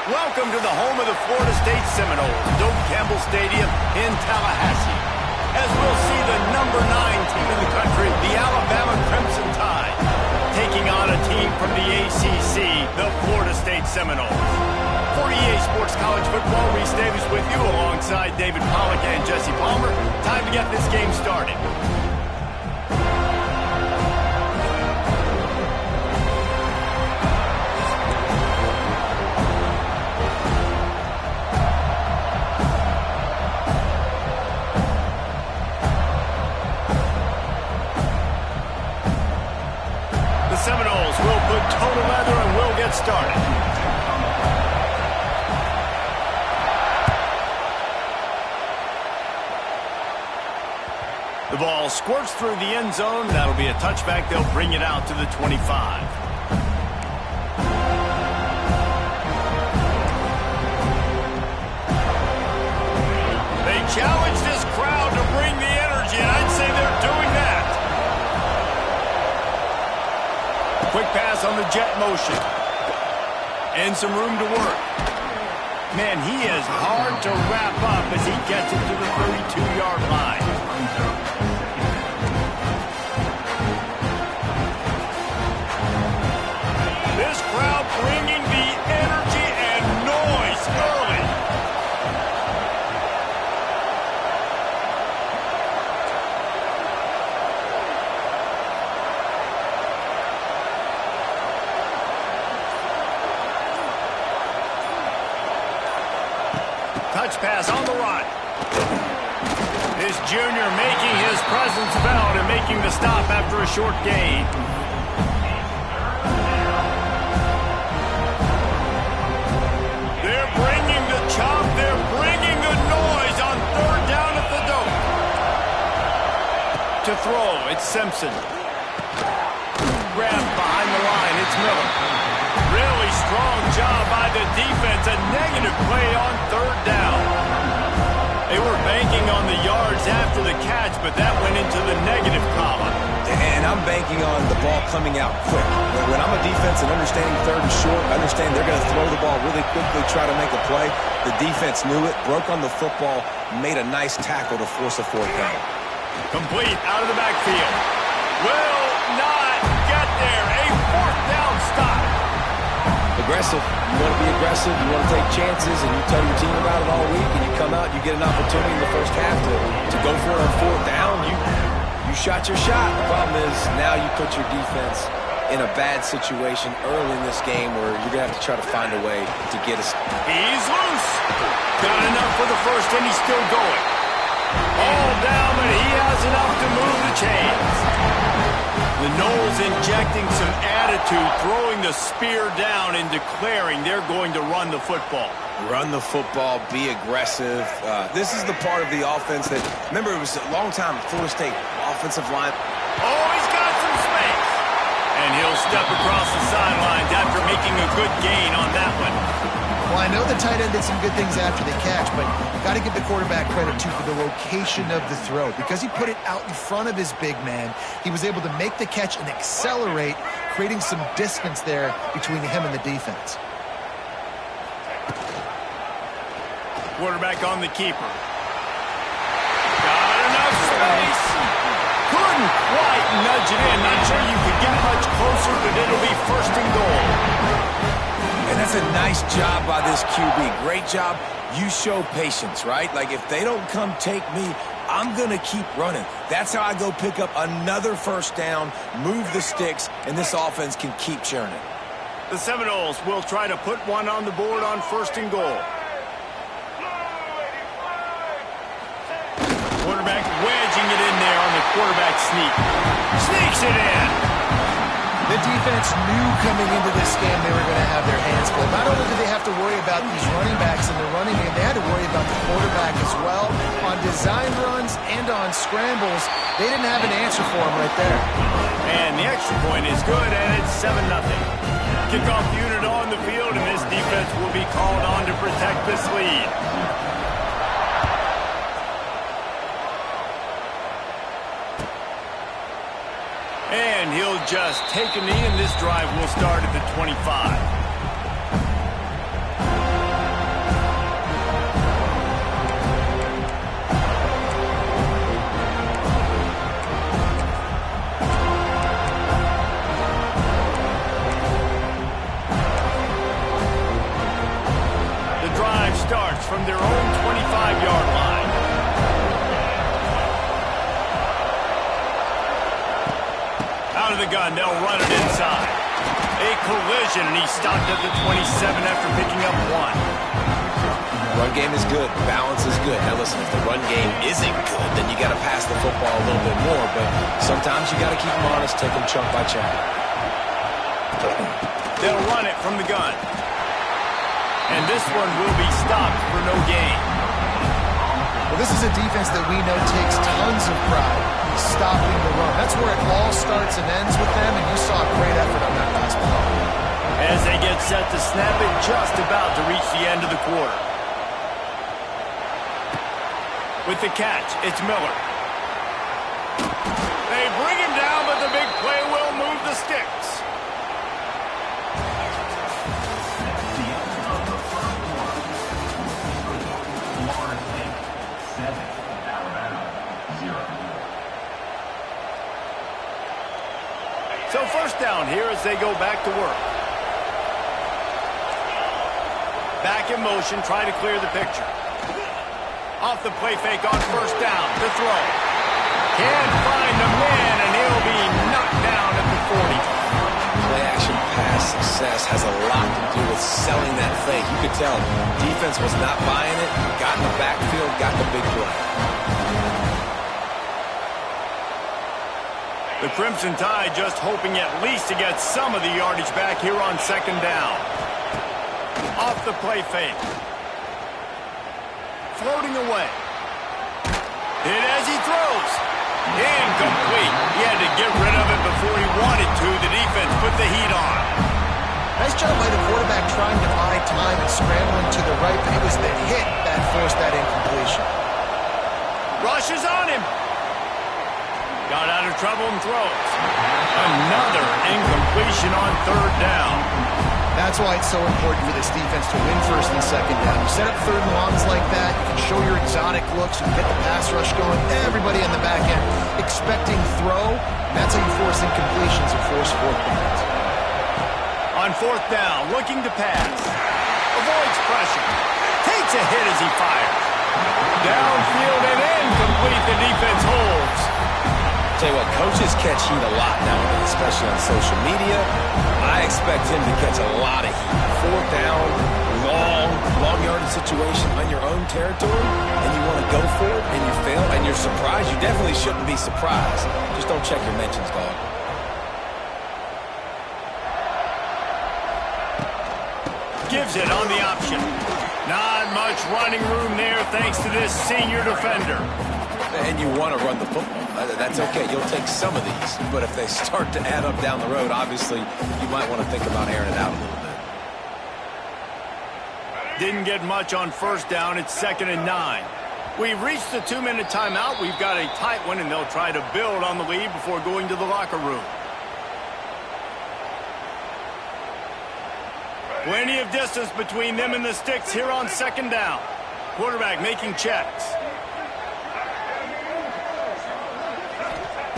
Welcome to the home of the Florida State Seminoles, Doak Campbell Stadium in Tallahassee, as we'll see the number 9 team in the country, the Alabama Crimson Tide, taking on a team from the ACC, the Florida State Seminoles. For EA Sports College Football, Reese Davis with you alongside David Pollack and Jesse Palmer. Time to get this game started. Seminoles will put total leather and will get started. The ball squirts through the end zone. That'll be a touchback. They'll bring it out to the 25. They challenge this crowd to bring the energy, and I'd say they're doing that. Quick pass on the jet motion. And some room to work. Man, he is hard to wrap up as he gets it to the 32-yard line. This crowd bringing the energy and noise early. Touch pass on the run. This junior making his presence felt and making the stop after a short gain. They're bringing the chop. They're bringing the noise on third down at the Doak. To throw, it's Simpson. Grabbed behind the line, it's Miller. Really strong job by the defense. A negative play on third down. They were banking on the yards after the catch, but that went into the negative column. And I'm banking on the ball coming out quick. When I'm a defense and understanding third and short, I understand they're going to throw the ball really quickly, try to make a play. The defense knew it, broke on the football, made a nice tackle to force a fourth down. Complete out of the backfield. Will not get there. A fourth down stop. Aggressive. You want to be aggressive. You want to take chances, and you tell your team about it all week, and you come out, you get an opportunity in the first half to go for it on fourth down. You shot your shot. The problem is now you put your defense in a bad situation early in this game where you're going to have to try to find a way to get us. He's loose. Got enough for the first, and he's still going. All down, but he has enough to move the chains. The Noles injecting some attitude, throwing the spear down and declaring they're going to run the football. Run the football, be aggressive. This is the part of the offense that, remember, it was a long time Florida State offensive line. Oh, he's got some space. And he'll step across the sidelines after making a good gain on that one. Well, I know the tight end did some good things after the catch, but you got to give the quarterback credit, too, for the location of the throw. Because he put it out in front of his big man, he was able to make the catch and accelerate, creating some distance there between him and the defense. Quarterback on the keeper. Got enough space. Couldn't quite nudge it in. Not sure you could get much closer, but it'll be first and goal. And that's a nice job by this QB. Great job. You show patience, right? Like, if they don't come take me, I'm going to keep running. That's how I go pick up another first down, move the sticks, and this offense can keep churning. The Seminoles will try to put one on the board on first and goal. Quarterback wedging it in there on the quarterback sneak. Sneaks it in. The defense knew coming into this game they were going to have their hands full. Not only did they have to worry about these running backs in the running game, they had to worry about the quarterback as well. On design runs and on scrambles, they didn't have an answer for him right there. And the extra point is good, and it's 7-0. Kickoff unit on the field, and this defense will be called on to protect this lead. And he'll just take a knee, and this drive will start at the 25. the gun. They'll run it inside. A collision, and he stopped at the 27 after picking up 1. Run game is good. Balance is good. Now listen, if the run game isn't good, then you got to pass the football a little bit more. But sometimes you got to keep them honest, take them chunk by chunk. They'll run it from the gun. And this one will be stopped for no gain. Well, this is a defense that we know takes tons of pride stopping the run. That's where it all starts and ends with them, and you saw a great effort on that last play. As they get set to snap it, just about to reach the end of the quarter. With the catch, it's Miller. They bring him down, but the big play will move the sticks. So first down here as they go back to work. Back in motion, try to clear the picture. Off the play fake on first down, the throw. Can't find the man, and he'll be knocked down at the 40. Play action pass success has a lot to do with selling that fake. You could tell defense was not buying it, got in the backfield, got the big play. The Crimson Tide just hoping at least to get some of the yardage back here on second down. Off the play fake. Floating away. Hit as he throws. Incomplete. He had to get rid of it before he wanted to. The defense put the heat on. Nice job by the quarterback trying to buy time and scrambling to the right, but it was the hit that forced that incompletion. Rush is on him. Got out of trouble and throws. Another incompletion on third down. That's why it's so important for this defense to win first and second down. You set up third and longs like that, you can show your exotic looks, you can get the pass rush going, everybody on the back end expecting throw, and that's how you force incompletions and force fourth downs. On fourth down, looking to pass. Avoids pressure. Takes a hit as he fires. Downfield and incomplete, the defense holds. Tell you what, coaches catch heat a lot nowadays, especially on social media. I expect him to catch a lot of heat. Fourth down, long yardage situation on your own territory, and you want to go for it, and you fail, and you're surprised. You definitely shouldn't be surprised. Just don't check your mentions, dog. Gives it on the option. Not much running room there thanks to this senior defender. And you want to run the football. That's okay. You'll take some of these. But if they start to add up down the road, obviously, you might want to think about airing it out a little bit. Didn't get much on first down. It's 2nd and 9. We've reached the 2-minute timeout. We've got a tight one, and they'll try to build on the lead before going to the locker room. Plenty of distance between them and the sticks here on second down. Quarterback making checks.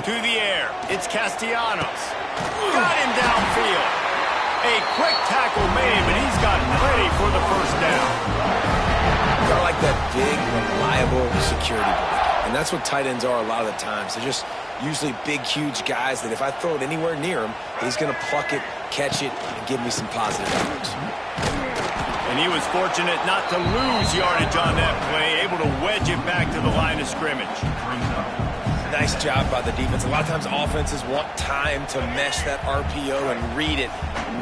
To the air, it's Castellanos. Got him downfield. A quick tackle made, but he's got plenty for the first down. I like that big, reliable security blanket. And that's what tight ends are a lot of the times. They're just usually big, huge guys that if I throw it anywhere near him, he's going to pluck it, catch it, and give me some positive yards. And he was fortunate not to lose yardage on that play, able to wedge it back to the line of scrimmage. Nice job by the defense. A lot of times offenses want time to mesh that RPO and read it.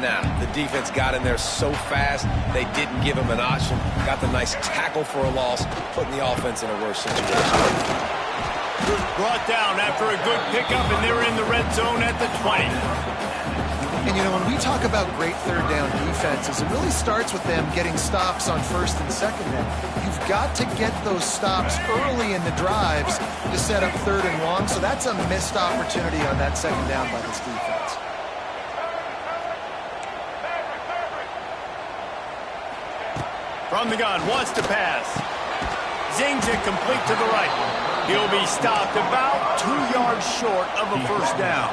Nah, the defense got in there so fast, they didn't give him an option. Got the nice tackle for a loss, putting the offense in a worse situation. Brought down after a good pickup, and they're in the red zone at the 20. And, you know, when we talk about great third down defenses, it really starts with them getting stops on first and second down. You've got to get those stops early in the drives to set up third and long, so that's a missed opportunity on that second down by this defense. From the gun, wants to pass. Zings it complete to the right. He'll be stopped about 2 yards short of a first down.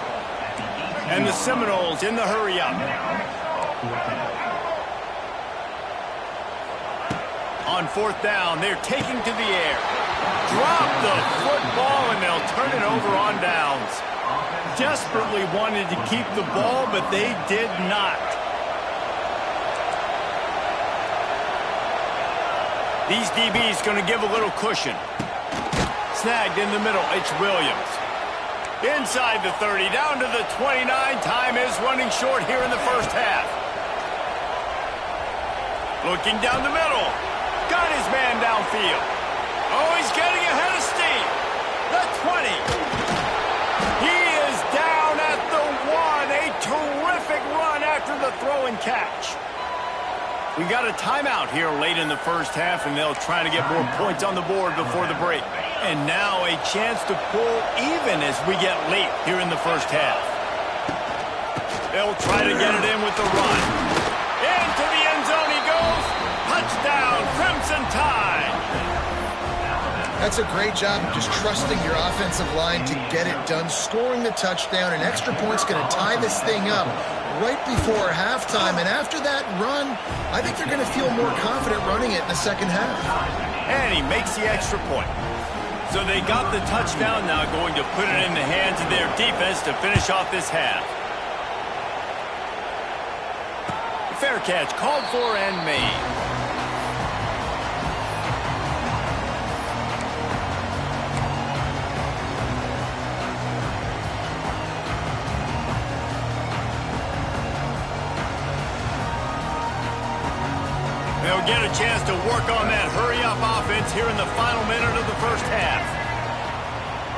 And the Seminoles in the hurry-up. On fourth down, they're taking to the air. Drop the football, and they'll turn it over on downs. desperately wanted to keep the ball, but they did not. These DBs going to give a little cushion. Snagged in the middle, it's Williams. Inside the 30, down to the 29. Time is running short here in the first half. Looking down the middle. Got his man downfield. Oh, he's getting ahead of steam. The 20. He is down at the 1. A terrific run after the throw and catch. We got a timeout here late in the first half, and they'll try to get more points on the board before the break. And now a chance to pull even as we get late here in the first half. They'll try to get it in with the run. Into the end zone he goes. Touchdown, Crimson Tide. That's a great job of just trusting your offensive line to get it done, scoring the touchdown. An extra point's going to tie this thing up right before halftime. And after that run, I think they're going to feel more confident running it in the second half. And he makes the extra point. So they got the touchdown, now going to put it in the hands of their defense to finish off this half. Fair catch called for and made. They'll get a chance to work on that hurry-up offense here in the final minute of the first half.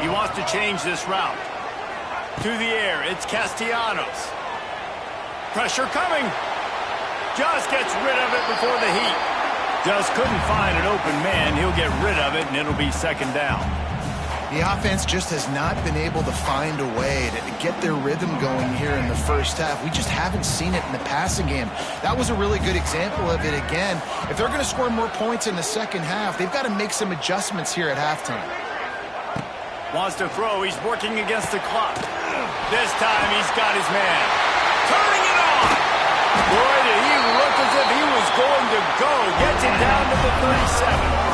He wants to change this route. To the air, it's Castellanos. Pressure coming. Just gets rid of it before the heat. Just couldn't find an open man. He'll get rid of it, and it'll be second down. The offense just has not been able to find a way to get their rhythm going here in the first half. We just haven't seen it in the passing game. That was a really good example of it again. If they're going to score more points in the second half, they've got to make some adjustments here at halftime. Wants to throw. He's working against the clock. This time he's got his man. Turning it on. Boy, did he look as if he was going to go. Gets it down to the 37.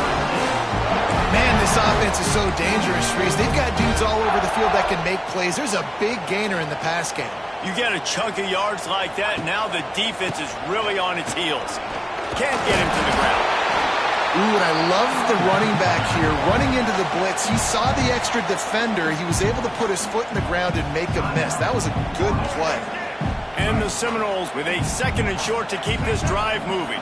Man, this offense is so dangerous, Reese. They've got dudes all over the field that can make plays. There's a big gainer in the pass game. You get a chunk of yards like that, now the defense is really on its heels. Can't get him to the ground. Ooh, and I love the running back here. Running into the blitz, he saw the extra defender. He was able to put his foot in the ground and make a miss. That was a good play. And the Seminoles with a second and short to keep this drive moving.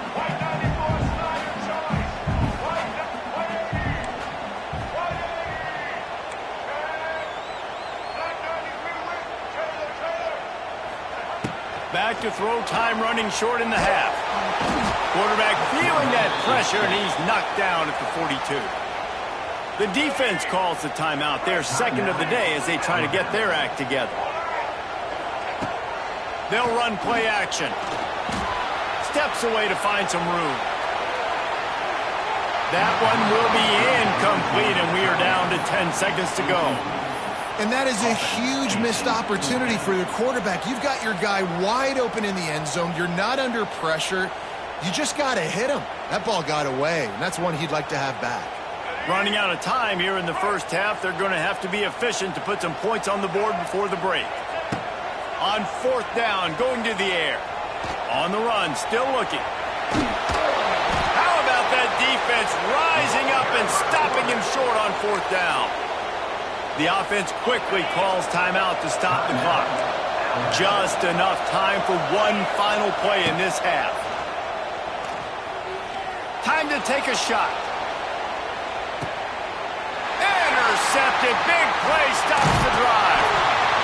Back to throw, time running short in the half. Quarterback feeling that pressure, and he's knocked down at the 42. The defense calls the timeout, their second of the day, as they try to get their act together. They'll run play action. Steps away to find some room. That one will be incomplete, and we are down to 10 seconds to go. And that is a huge missed opportunity for the quarterback. You've got your guy wide open in the end zone. You're not under pressure. You just got to hit him. That ball got away, and that's one he'd like to have back. Running out of time here in the first half, they're going to have to be efficient to put some points on the board before the break. On fourth down, going to the air. On the run, still looking. How about that defense rising up and stopping him short on fourth down? The offense quickly calls timeout to stop the clock. Just enough time for one final play in this half. Time to take a shot. Intercepted. Big play stops the drive.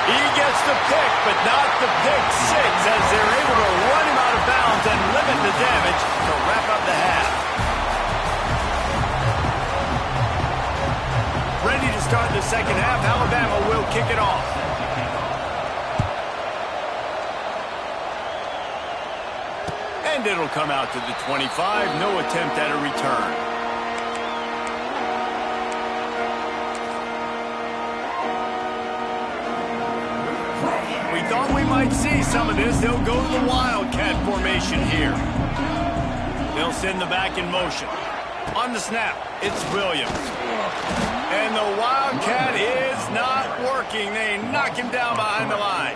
He gets the pick, but not the pick six, as they're able to run him out of bounds and limit the damage to wrap up the half. Ready to start the second half. Alabama will kick it off. And it'll come out to the 25. No attempt at a return. We thought we might see some of this. They'll go to the Wildcat formation here. They'll send the back in motion. On the snap, it's Williams. And the Wildcat is not working. They knock him down behind the line.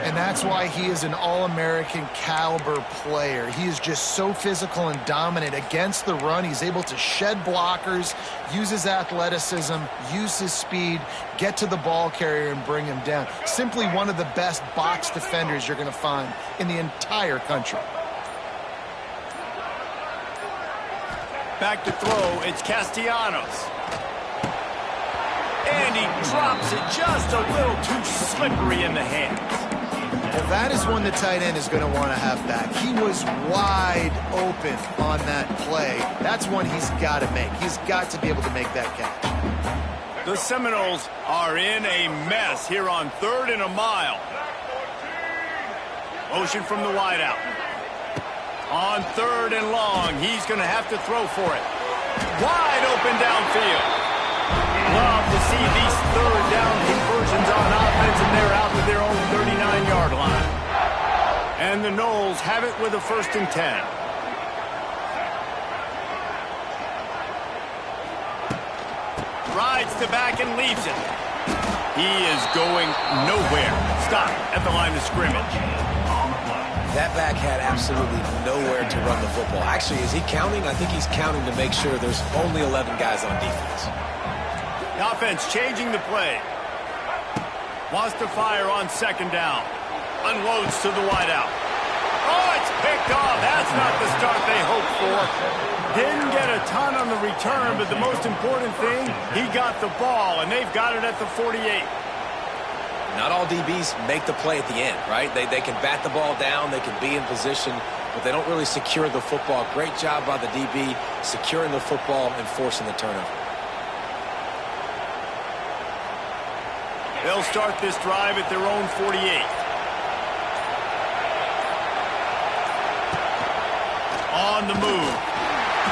And that's why he is an All-American caliber player. He is just so physical and dominant against the run. He's able to shed blockers, use his athleticism, use his speed, get to the ball carrier and bring him down. Simply one of the best box defenders you're going to find in the entire country. Back to throw, it's Castellanos. And he drops it just a little too slippery in the hands. Well, that is one the tight end is going to want to have back. He was wide open on that play. That's one he's got to make. He's got to be able to make that catch. The Seminoles are in a mess here on 3rd and a mile. Motion from the wideout. On 3rd and long, he's going to have to throw for it. Wide open downfield. Love to see these 3rd down conversions on offense, and they're out to their own 39-yard line. And the Noles have it with a 1st and 10. Rides to back and leaves it. He is going nowhere. Stop at the line of scrimmage. That back had absolutely nowhere to run the football. Actually, is he counting? I think he's counting to make sure there's only 11 guys on defense. The offense changing the play. Wants to fire on 2nd down. Unloads to the wideout. Oh, it's picked off. That's not the start they hoped for. Didn't get a ton on the return, but the most important thing, he got the ball, and they've got it at the 48. Not all DBs make the play at the end, right? They can bat the ball down, they can be in position, but they don't really secure the football. Great job by the DB securing the football and forcing the turnover. They'll start this drive at their own 48. On the move.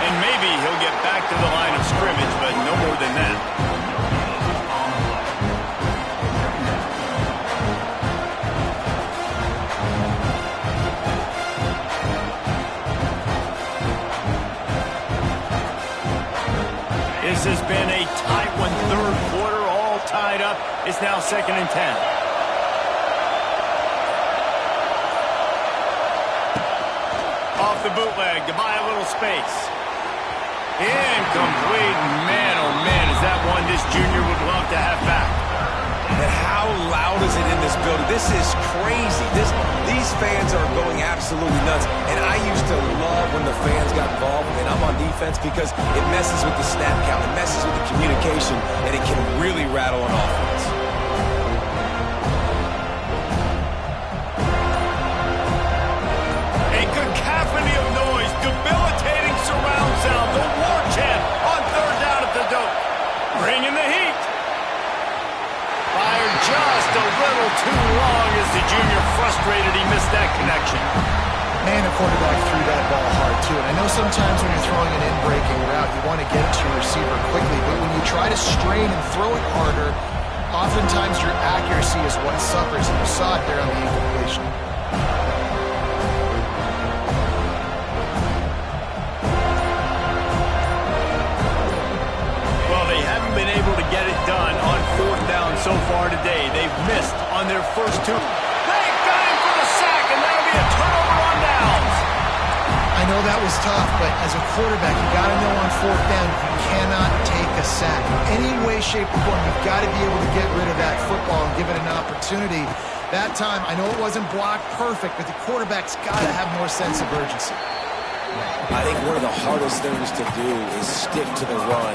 And maybe he'll get back to the line of scrimmage, but no more than that. This has been a tight one, 3rd quarter, all tied up. It's now 2nd and 10. Off the bootleg to buy a little space. Incomplete. Man, oh man, is that one this junior would love to have back. And how loud is it in this building? This is crazy. These fans are going absolutely nuts. And I used to love when the fans got involved, and I'm on defense, because it messes with the snap count, it messes with the communication, and it can really rattle an offense. A cacophony of noise, debilitating surround sound, the war chant on 3rd down at the dope. Bringing the heat. Fired just a little too long as the junior frustrated he missed that connection. Man, the quarterback threw that ball hard, too. And I know sometimes when you're throwing an in-breaking route, you want to get it to your receiver quickly. But when you try to strain and throw it harder, oftentimes your accuracy is what suffers. And you saw it there on the incompletion. Well, they haven't been able to get it done on 4th down so far today. They've missed on their first 2. They've got him for the sack, and that'll be a turnover on downs. I know that was tough, but as a quarterback, you got to know on 4th down, you cannot take a sack. Any way, shape, or form, you've got to be able to get rid of that football and give it an opportunity. That time, I know it wasn't blocked perfect, but the quarterback's got to have more sense of urgency. I think one of the hardest things to do is stick to the run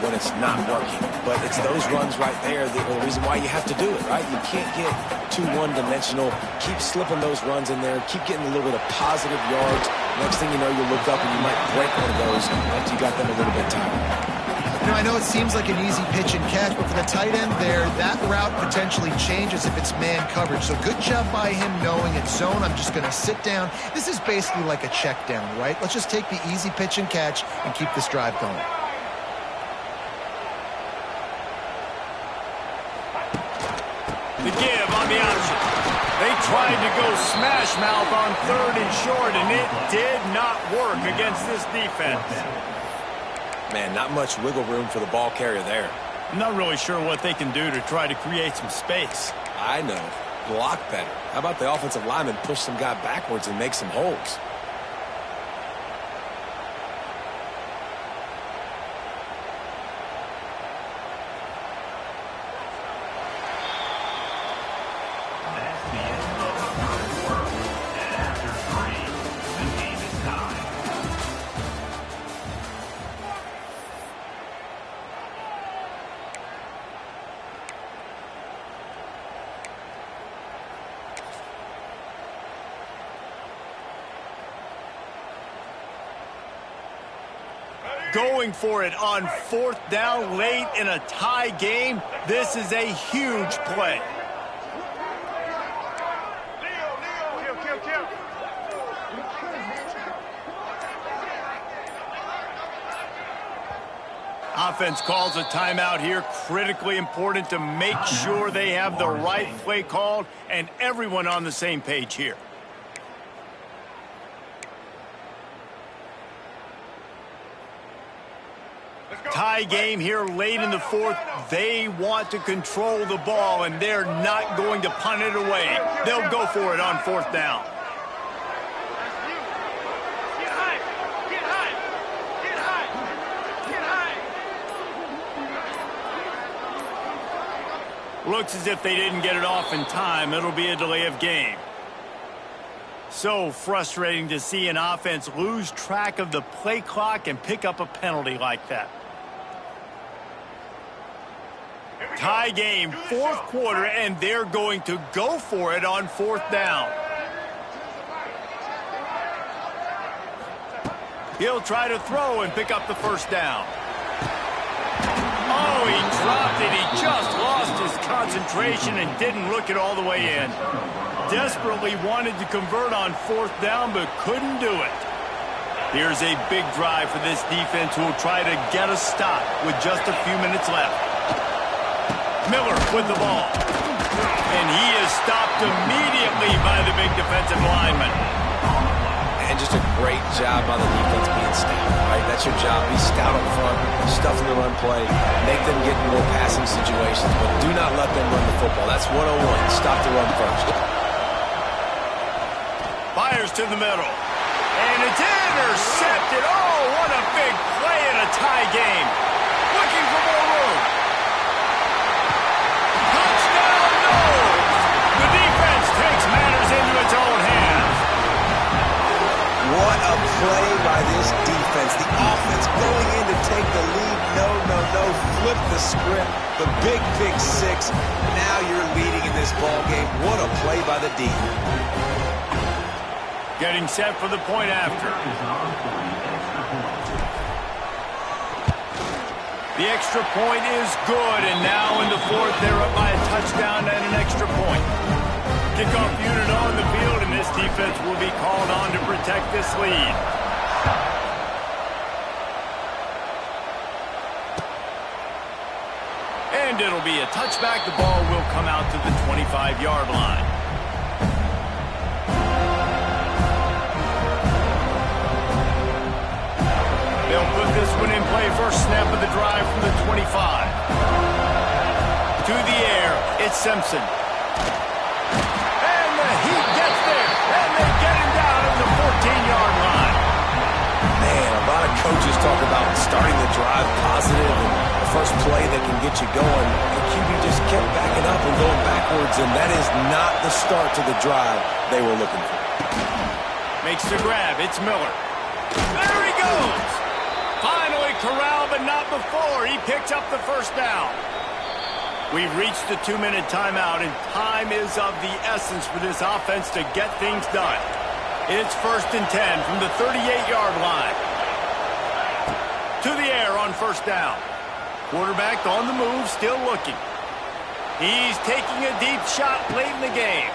when it's not working. But it's those runs right there the reason why you have to do it, right? You can't get too one-dimensional. Keep slipping those runs in there. Keep getting a little bit of positive yards. Next thing you know, you look up and you might break one of those after you got them a little bit tired. You know, I know it seems like an easy pitch and catch, but for the tight end there, that route potentially changes if it's man coverage. So good job by him knowing it's zone. I'm just going to sit down. This is basically like a check down, right? Let's just take the easy pitch and catch and keep this drive going. The give on the option. They tried to go smash mouth on 3rd and short, and it did not work against this defense. Man, not much wiggle room for the ball carrier there. I'm not really sure what they can do to try to create some space. I know. Block better. How about the offensive lineman push some guy backwards and make some holes? Going for it on 4th down late in a tie game. This is a huge play. Offense calls a timeout here. Critically important to make sure they have the right play called and everyone on the same page here. Tie game here late in the 4th. They want to control the ball, and they're not going to punt it away. They'll go for it on 4th down. Get high. Get high. Get high. Get high. Looks as if they didn't get it off in time. It'll be a delay of game. So frustrating to see an offense lose track of the play clock and pick up a penalty like that. Tie game, 4th quarter, and they're going to go for it on 4th down. He'll try to throw and pick up the 1st down. Oh, he dropped it. He just lost his concentration and didn't look it all the way in. Desperately wanted to convert on 4th down, but couldn't do it. Here's a big drive for this defense who will try to get a stop with just a few minutes left. Miller with the ball. And he is stopped immediately by the big defensive lineman. And just a great job by the defense being stout, right? That's your job. Be stout up front, stuff in the run play, make them get in more passing situations, but do not let them run the football. That's 101. Stop the run first. Fires to the middle. And it's intercepted. Oh, what a big play in a tie game. Looking for more room. Touchdown, no! The defense takes matters into its own hands. What a play by this defense. The offense going in to take the lead. No. Flip the script. The big six. Now you're leading in this ball game. What a play by the D. Getting set for the point after. The extra point is good, and now in the 4th, they're up by a touchdown and an extra point. Kickoff unit on the field, and this defense will be called on to protect this lead. And it'll be a touchback. The ball will come out to the 25-yard line. They'll put this one in play. First snap of the drive from the 25. To the air, it's Simpson. And he gets there. And they get him down at the 14-yard line. Man, a lot of coaches talk about starting the drive positive and the first play that can get you going. The QB just kept backing up and going backwards, and that is not the start to the drive they were looking for. Makes the grab. It's Miller. There he goes. Finally corralled, but not before. He picks up the 1st down. We've reached the 2-minute timeout, and time is of the essence for this offense to get things done. It's 1st and 10 from the 38-yard line. To the air on 1st down. Quarterback on the move, still looking. He's taking a deep shot late in the game.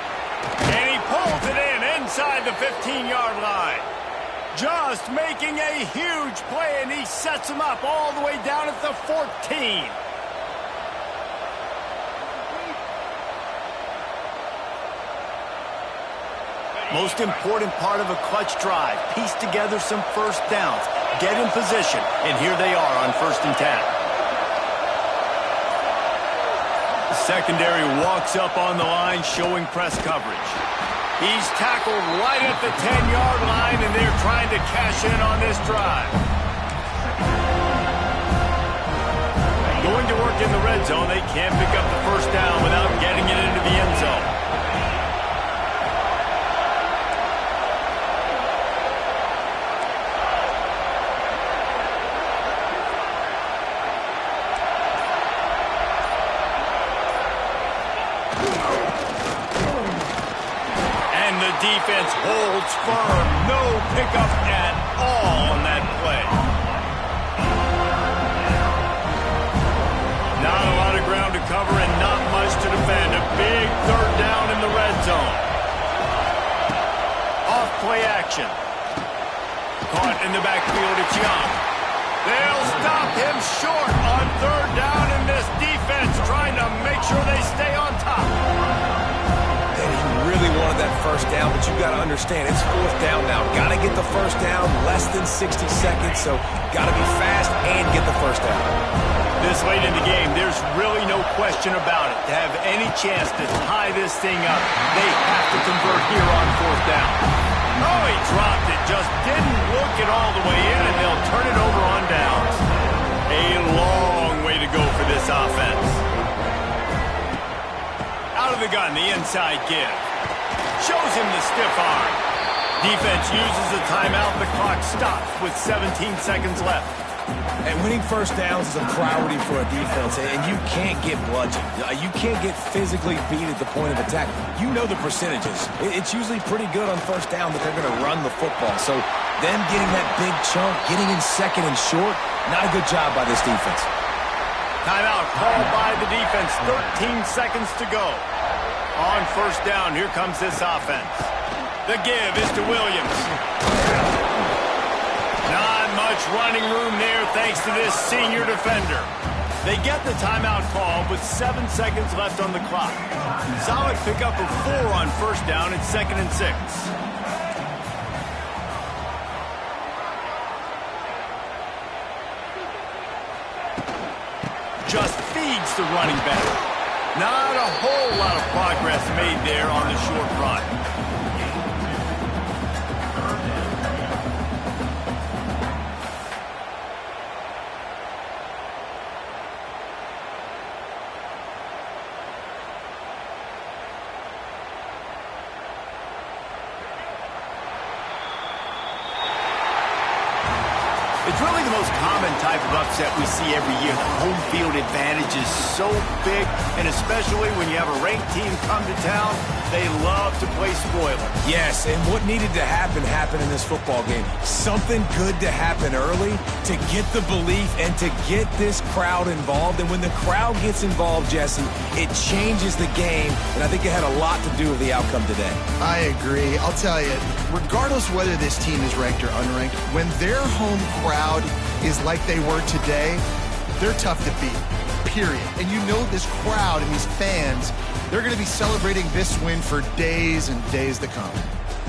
And he pulls it in inside the 15-yard line. Just making a huge play, and he sets him up all the way down at the 14. Most important part of a clutch drive. Piece together some 1st downs. get in position, and here they are on 1st and 10. The secondary walks up on the line, showing press coverage. He's tackled right at the 10-yard line, and they're trying to cash in on this drive. Going to work in the red zone, they can't pick up the 1st down without getting it into the end zone. Defense holds firm. No pickup at all on that play. Not a lot of ground to cover and not much to defend. A big 3rd down in the red zone. Off play action. Caught in the backfield, it's Young. They'll stop him short on 3rd down, and this defense trying to make sure they stay on top. Really wanted that 1st down, but you got to understand, it's 4th down now. Got to get the 1st down, less than 60 seconds, so got to be fast and get the 1st down. This late in the game, there's really no question about it. To have any chance to tie this thing up, they have to convert here on 4th down. Oh, he dropped it, just didn't look it all the way in, and they'll turn it over on downs. A long way to go for this offense. Out of the gun, the inside give. Shows him the stiff arm. Defense uses a timeout. The clock stops with 17 seconds left. And winning 1st downs is a priority for a defense, and you can't get bludgeoned. You can't get physically beat at the point of attack. You know the percentages. It's usually pretty good on 1st down that they're going to run the football. So them getting that big chunk, getting in 2nd and short, not a good job by this defense. Timeout called by the defense. 13 seconds to go. On 1st down, here comes this offense. The give is to Williams. Not much running room there thanks to this senior defender. They get the timeout call with 7 seconds left on the clock. Solid pickup of 4 on 1st down and 2nd and 6. Just feeds the running back. Not a whole lot of progress made there on the short run. It's really the most common type of upset we see every year. The home field advantage is so big, and especially when you have a ranked team come to town, they love to play spoiler. Yes, and what needed to happen happened in this football game. Something good to happen early to get the belief and to get this crowd involved. And when the crowd gets involved, Jesse, it changes the game, and I think it had a lot to do with the outcome today. I agree. I'll tell you, regardless whether this team is ranked or unranked, when their home crowd is like they were today, they're tough to beat, period. And you know this crowd and these fans, they're going to be celebrating this win for days and days to come.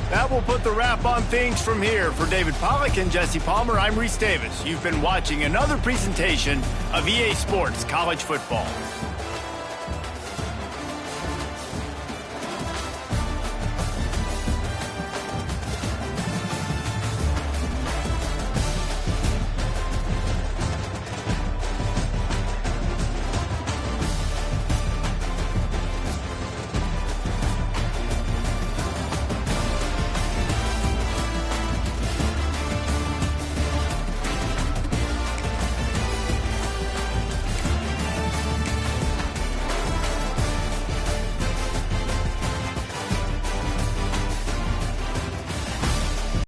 That will put the wrap on things from here. For David Pollack and Jesse Palmer, I'm Reese Davis. You've been watching another presentation of EA Sports College Football.